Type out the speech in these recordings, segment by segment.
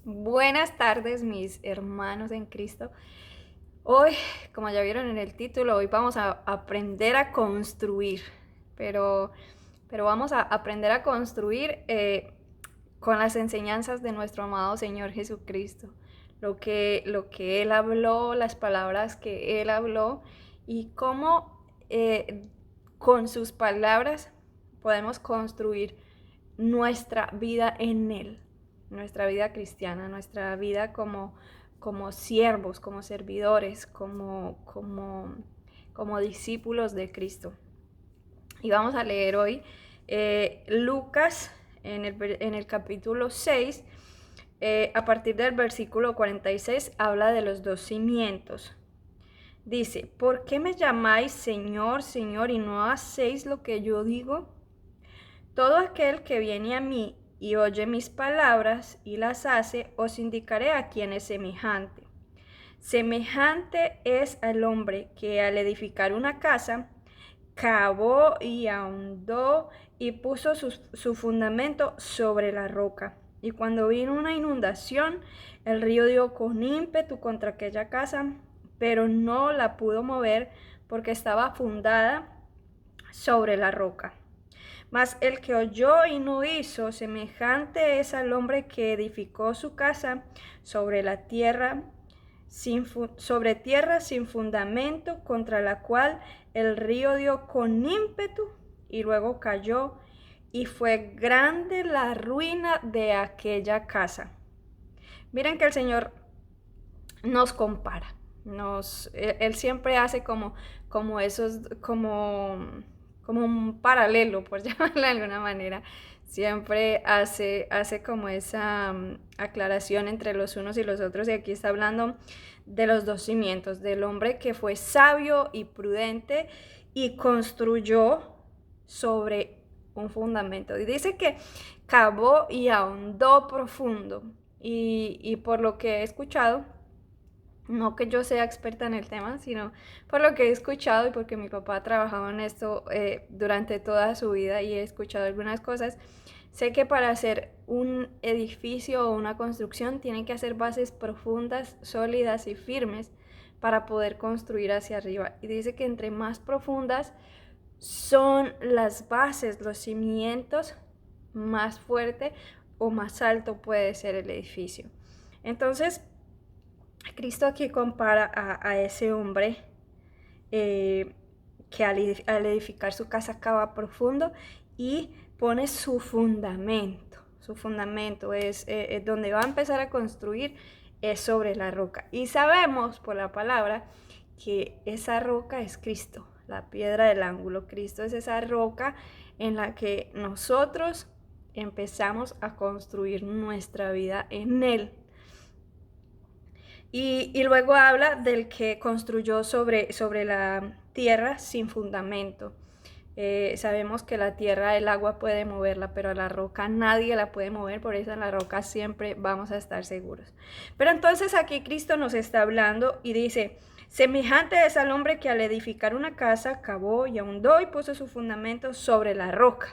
Buenas tardes, mis hermanos en Cristo. Hoy, como ya vieron en el título, hoy vamos a aprender a construir, pero, pero vamos a aprender a construir con las enseñanzas de nuestro amado Señor Jesucristo. Lo que Él habló, las palabras que Él habló y cómo con sus palabras podemos construir nuestra vida en Él, nuestra vida cristiana, nuestra vida como siervos, como servidores, como discípulos de Cristo. Y vamos a leer hoy Lucas en el capítulo 6, a partir del versículo 46, habla de los dos cimientos. Dice, ¿por qué me llamáis Señor, Señor, y no hacéis lo que yo digo? Todo aquel que viene a mí y oye mis palabras y las hace, os indicaré a quién es semejante. Semejante es al hombre que al edificar una casa, cavó y ahondó y puso su fundamento sobre la roca. Y cuando vino una inundación, el río dio con ímpetu contra aquella casa, pero no la pudo mover porque estaba fundada sobre la roca. Mas el que oyó y no hizo, semejante es al hombre que edificó su casa sobre la tierra, sobre tierra sin fundamento, contra la cual el río dio con ímpetu y luego cayó, y fue grande la ruina de aquella casa. Miren que el Señor nos compara, él siempre hace como esos, como un paralelo, por llamarlo de alguna manera. Siempre hace como esa aclaración entre los unos y los otros. Y aquí está hablando de los dos cimientos, del hombre que fue sabio y prudente y construyó sobre un fundamento. Y dice que cavó y ahondó profundo. Y por lo que he escuchado, no que yo sea experta en el tema, sino por lo que he escuchado y porque mi papá ha trabajado en esto durante toda su vida y he escuchado algunas cosas, sé que para hacer un edificio o una construcción tienen que hacer bases profundas, sólidas y firmes para poder construir hacia arriba. Y dice que entre más profundas son las bases, los cimientos, más fuerte o más alto puede ser el edificio. Entonces, Cristo aquí compara a ese hombre que al edificar su casa cava profundo y pone su fundamento. Su fundamento es donde va a empezar a construir, es sobre la roca. Y sabemos por la palabra que esa roca es Cristo, la piedra del ángulo. Cristo es esa roca en la que nosotros empezamos a construir nuestra vida en Él. Y luego habla del que construyó sobre la tierra sin fundamento. Sabemos que la tierra, el agua puede moverla, pero la roca nadie la puede mover, por eso en la roca siempre vamos a estar seguros. Pero entonces aquí Cristo nos está hablando y dice, semejante es al hombre que al edificar una casa cavó y ahondó y puso su fundamento sobre la roca.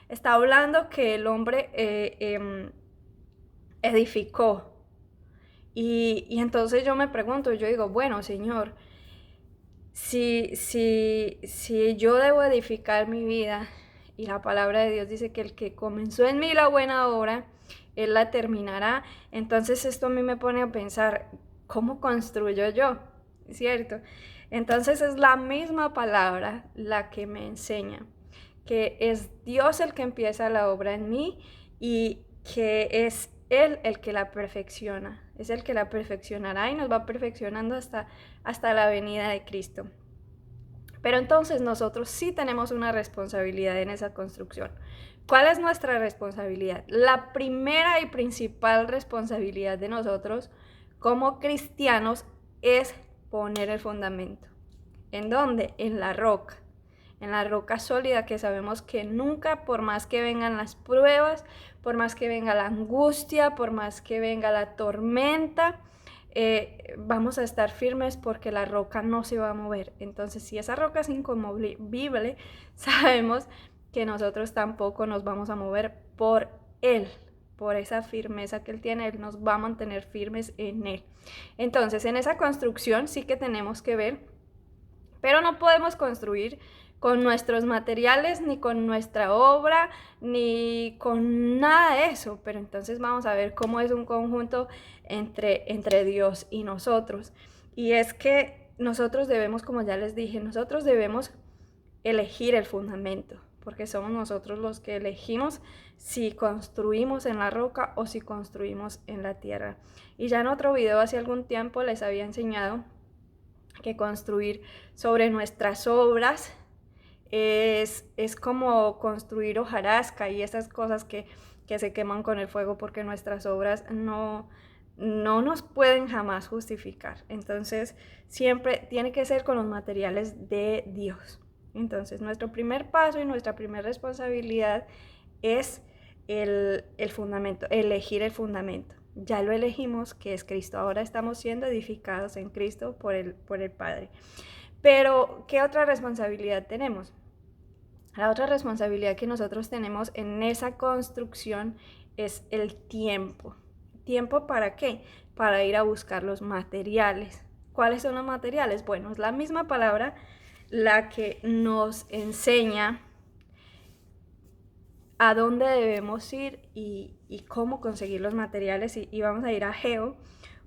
Está hablando que el hombre edificó. Y entonces yo me pregunto, yo digo, bueno, Señor, si yo debo edificar mi vida y la palabra de Dios dice que el que comenzó en mí la buena obra, Él la terminará, entonces esto a mí me pone a pensar, ¿cómo construyo yo? ¿Cierto? Entonces es la misma palabra la que me enseña que es Dios el que empieza la obra en mí y que es Él el que la perfecciona, es el que la perfeccionará y nos va perfeccionando hasta la venida de Cristo. Pero entonces nosotros sí tenemos una responsabilidad en esa construcción. ¿Cuál es nuestra responsabilidad? La primera y principal responsabilidad de nosotros como cristianos es poner el fundamento. ¿En dónde? En la roca. En la roca sólida que sabemos que nunca, por más que vengan las pruebas, por más que venga la angustia, por más que venga la tormenta, vamos a estar firmes porque la roca no se va a mover. Entonces, si esa roca es inconmovible, sabemos que nosotros tampoco nos vamos a mover por Él, por esa firmeza que Él tiene, Él nos va a mantener firmes en Él. Entonces, en esa construcción sí que tenemos que ver, pero no podemos construir con nuestros materiales, ni con nuestra obra, ni con nada de eso. Pero entonces vamos a ver cómo es un conjunto entre Dios y nosotros. Y es que nosotros debemos, como ya les dije, nosotros debemos elegir el fundamento, porque somos nosotros los que elegimos si construimos en la roca o si construimos en la tierra. Y ya en otro video hace algún tiempo les había enseñado que construir sobre nuestras obras es como construir hojarasca y esas cosas que se queman con el fuego, porque nuestras obras no nos pueden jamás justificar. Entonces siempre tiene que ser con los materiales de Dios. Entonces nuestro primer paso y nuestra primera responsabilidad es el fundamento, elegir el fundamento. Ya lo elegimos, que es Cristo. Ahora estamos siendo edificados en Cristo por el Padre. Pero, ¿qué otra responsabilidad tenemos? La otra responsabilidad que nosotros tenemos en esa construcción es el tiempo. ¿Tiempo para qué? Para ir a buscar los materiales. ¿Cuáles son los materiales? Bueno, es la misma palabra la que nos enseña a dónde debemos ir y cómo conseguir los materiales. Y vamos a ir a Ageo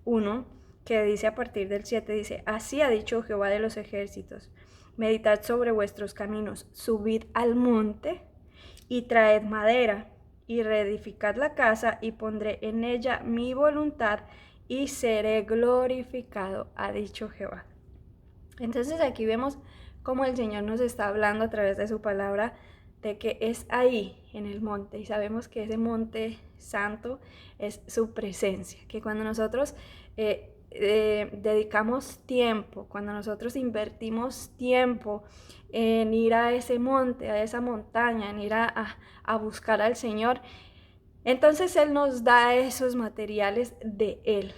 1, que dice a partir del 7, dice: así ha dicho Jehová de los ejércitos, meditad sobre vuestros caminos, subid al monte y traed madera, y reedificad la casa, y pondré en ella mi voluntad, y seré glorificado, ha dicho Jehová. Entonces aquí vemos cómo el Señor nos está hablando a través de su palabra, de que es ahí, en el monte, y sabemos que ese monte santo es su presencia, que cuando nosotros dedicamos tiempo, cuando nosotros invertimos tiempo en ir a ese monte, a esa montaña, en ir a buscar al Señor, entonces Él nos da esos materiales de Él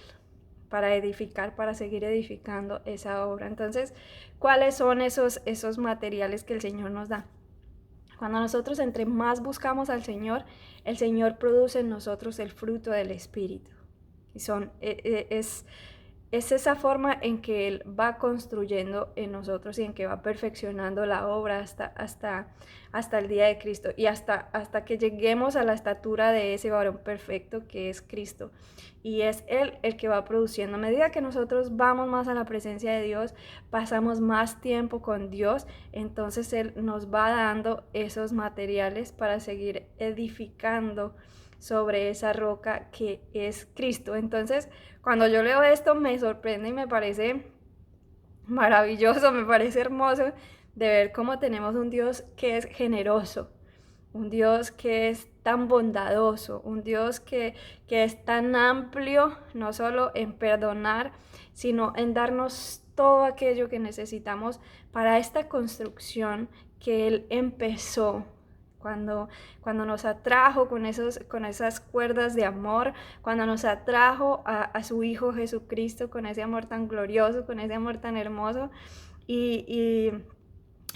para edificar, para seguir edificando esa obra. Entonces, ¿cuáles son esos materiales que el Señor nos da? Cuando nosotros entre más buscamos al Señor, el Señor produce en nosotros el fruto del Espíritu. Y es esa forma en que Él va construyendo en nosotros y en que va perfeccionando la obra hasta el día de Cristo y hasta que lleguemos a la estatura de ese varón perfecto que es Cristo. Y es Él el que va produciendo. A medida que nosotros vamos más a la presencia de Dios, pasamos más tiempo con Dios, entonces Él nos va dando esos materiales para seguir edificando sobre esa roca que es Cristo. Entonces, cuando yo leo esto me sorprende y me parece maravilloso, me parece hermoso de ver cómo tenemos un Dios que es generoso, un Dios que es tan bondadoso, un Dios que es tan amplio, no solo en perdonar, sino en darnos todo aquello que necesitamos para esta construcción que Él empezó cuando nos atrajo con esas cuerdas de amor, cuando nos atrajo a su Hijo Jesucristo con ese amor tan glorioso, con ese amor tan hermoso, y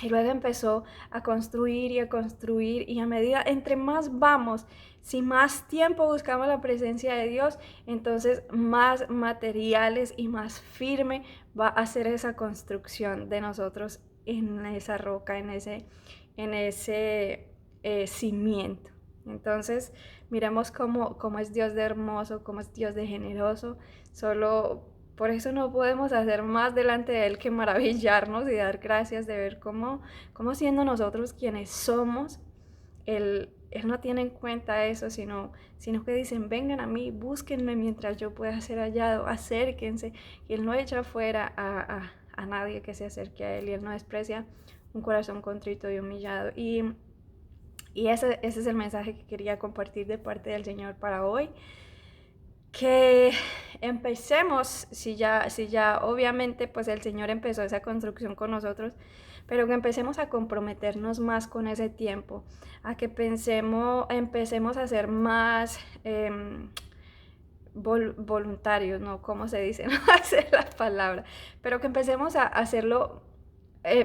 luego empezó a construir y a construir, y a medida, entre más vamos, si más tiempo buscamos la presencia de Dios, entonces más materiales y más firme va a ser esa construcción de nosotros en esa roca, en ese cimiento. Entonces miremos cómo es Dios de hermoso, cómo es Dios de generoso. Solo por eso no podemos hacer más delante de Él que maravillarnos y dar gracias de ver cómo siendo nosotros quienes somos, Él no tiene en cuenta eso, sino que dicen: vengan a mí, búsquenme mientras yo pueda ser hallado, acérquense. Y Él no echa fuera a nadie que se acerque a Él, y Él no desprecia un corazón contrito y humillado. Y ese es el mensaje que quería compartir de parte del Señor para hoy. Que empecemos, si ya obviamente pues el Señor empezó esa construcción con nosotros, pero que empecemos a comprometernos más con ese tiempo, a que empecemos a ser más voluntarios, ¿no? ¿Cómo se dice? No sé la palabra, pero que empecemos a hacerlo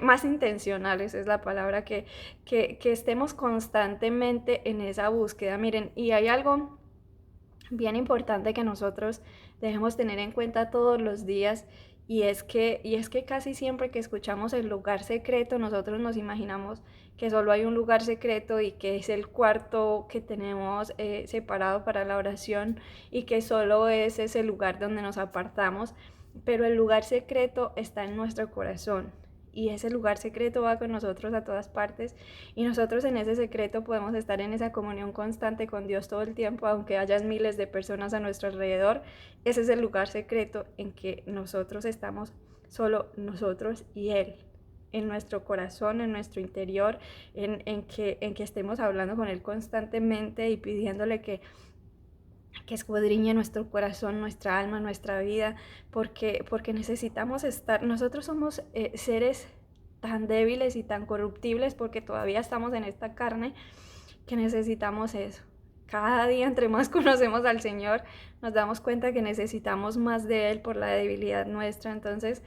más intencionales, es la palabra, que estemos constantemente en esa búsqueda. Miren, y hay algo bien importante que nosotros debemos tener en cuenta todos los días. Y es que casi siempre que escuchamos el lugar secreto, nosotros nos imaginamos que solo hay un lugar secreto y que es el cuarto que tenemos separado para la oración y que solo es ese lugar donde nos apartamos, pero el lugar secreto está en nuestro corazón. Y ese lugar secreto va con nosotros a todas partes y nosotros en ese secreto podemos estar en esa comunión constante con Dios todo el tiempo, aunque haya miles de personas a nuestro alrededor. Ese es el lugar secreto en que nosotros estamos, solo nosotros y Él, en nuestro corazón, en nuestro interior, en que estemos hablando con Él constantemente y pidiéndole que escudriñe nuestro corazón, nuestra alma, nuestra vida, porque necesitamos estar, nosotros somos seres tan débiles y tan corruptibles porque todavía estamos en esta carne, que necesitamos eso. Cada día, entre más conocemos al Señor, nos damos cuenta que necesitamos más de Él por la debilidad nuestra. Entonces,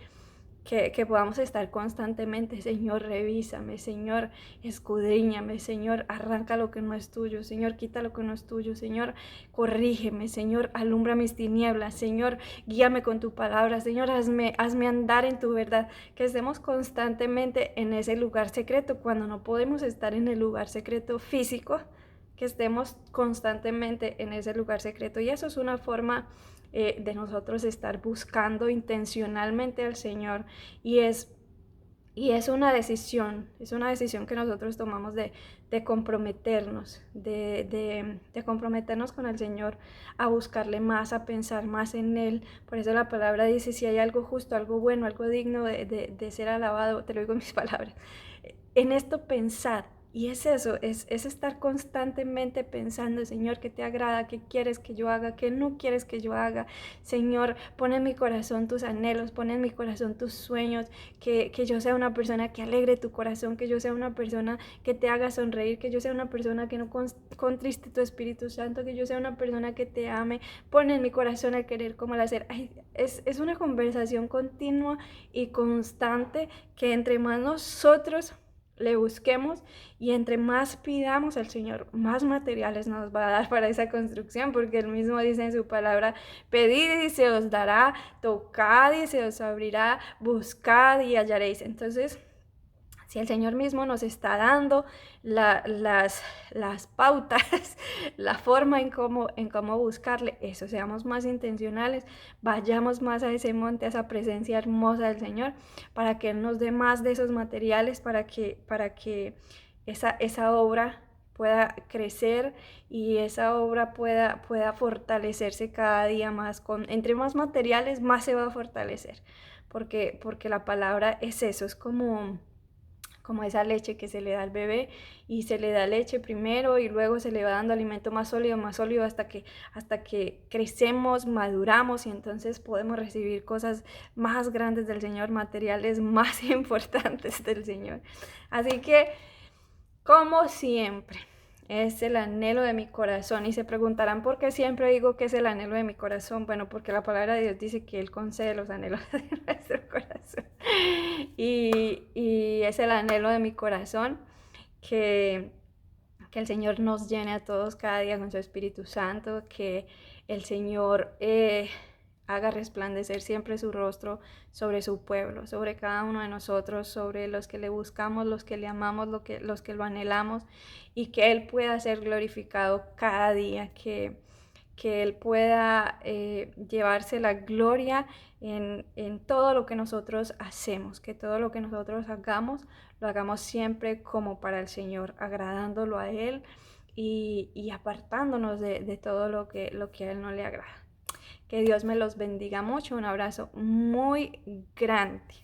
que podamos estar constantemente: Señor, revísame, Señor, escudriñame, Señor, arranca lo que no es tuyo, Señor, quita lo que no es tuyo, Señor, corrígeme, Señor, alumbra mis tinieblas, Señor, guíame con tu palabra, Señor, hazme andar en tu verdad. Que estemos constantemente en ese lugar secreto cuando no podemos estar en el lugar secreto físico, que estemos constantemente en ese lugar secreto. Y eso es una forma de nosotros estar buscando intencionalmente al Señor, y es una decisión que nosotros tomamos de comprometernos, de comprometernos con el Señor, a buscarle más, a pensar más en Él. Por eso la palabra dice: si hay algo justo, algo bueno, algo digno de ser alabado, te lo digo en mis palabras, en esto pensad. Y es eso, es estar constantemente pensando: Señor, ¿qué te agrada? ¿Qué quieres que yo haga? ¿Qué no quieres que yo haga? Señor, pon en mi corazón tus anhelos, pon en mi corazón tus sueños, que yo sea una persona que alegre tu corazón, que yo sea una persona que te haga sonreír, que yo sea una persona que no contriste tu Espíritu Santo, que yo sea una persona que te ame. Pon en mi corazón el querer como el hacer. Ay, es una conversación continua y constante, que entre más nosotros le busquemos y entre más pidamos al Señor, más materiales nos va a dar para esa construcción, porque Él mismo dice en su palabra: pedid y se os dará, tocad y se os abrirá, buscad y hallaréis. Entonces, si el Señor mismo nos está dando las pautas, la forma en cómo buscarle, eso, seamos más intencionales, vayamos más a ese monte, a esa presencia hermosa del Señor, para que Él nos dé más de esos materiales, para que esa obra pueda crecer y esa obra pueda fortalecerse cada día más. Entre más materiales, más se va a fortalecer, porque la palabra es eso, es como esa leche que se le da al bebé, y se le da leche primero y luego se le va dando alimento más sólido hasta que crecemos, maduramos, y entonces podemos recibir cosas más grandes del Señor, materiales más importantes del Señor. Así que, como siempre, es el anhelo de mi corazón. Y se preguntarán por qué siempre digo que es el anhelo de mi corazón. Bueno, porque la palabra de Dios dice que Él concede los anhelos de nuestro corazón. Y es el anhelo de mi corazón que el Señor nos llene a todos cada día con su Espíritu Santo, que el Señor haga resplandecer siempre su rostro sobre su pueblo, sobre cada uno de nosotros, sobre los que le buscamos, los que le amamos, los que lo anhelamos, y que Él pueda ser glorificado cada día, que Él pueda llevarse la gloria en todo lo que nosotros hacemos, que todo lo que nosotros hagamos, lo hagamos siempre como para el Señor, agradándolo a Él y apartándonos de todo lo que a Él no le agrada. Que Dios me los bendiga mucho. Un abrazo muy grande.